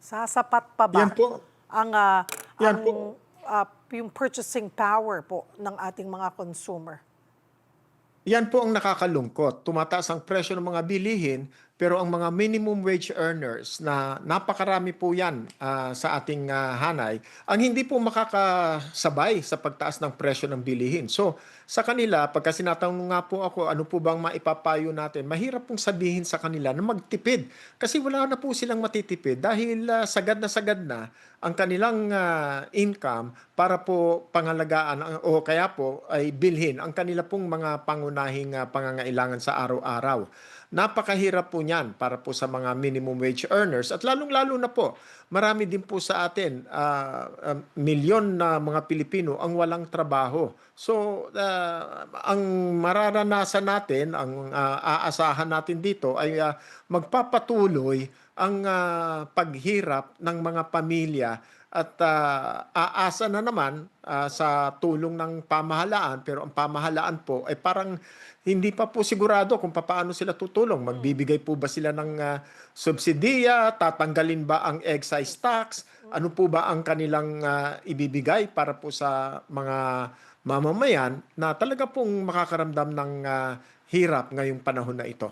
Sasapat pa ba Yan po, ang, yan ang, po. yung purchasing power po ng ating mga consumer? Yan po ang nakakalungkot. Tumataas ang presyo ng mga bilihin, pero ang mga minimum wage earners na napakarami po yan sa ating hanay, ang hindi po makakasabay sa pagtaas ng presyo ng bilihin. So, sa kanila, pagka sinatanong nga po ako, ano po bang maipapayo natin, mahirap pong sabihin sa kanila na magtipid. Kasi wala na po silang matitipid dahil sagad na ang kanilang income para po pangalagaan o kaya po ay bilhin ang kanila pong mga pangunahing pangangailangan sa araw-araw. Napakahirap po niyan para po sa mga minimum wage earners at lalong-lalo na po, marami din po sa atin, milyon na mga Pilipino ang walang trabaho. So, ang mararanasan natin, ang aasahan natin dito ay magpapatuloy ang paghirap ng mga pamilya at aasa na naman sa tulong ng pamahalaan, pero ang pamahalaan po ay parang hindi pa po sigurado kung paano sila tutulong. Magbibigay po ba sila ng subsidiya? Tatanggalin ba ang excise tax? Ano po ba ang kanilang ibibigay para po sa mga mamamayan na talaga pong makakaramdam ng hirap ngayong panahon na ito?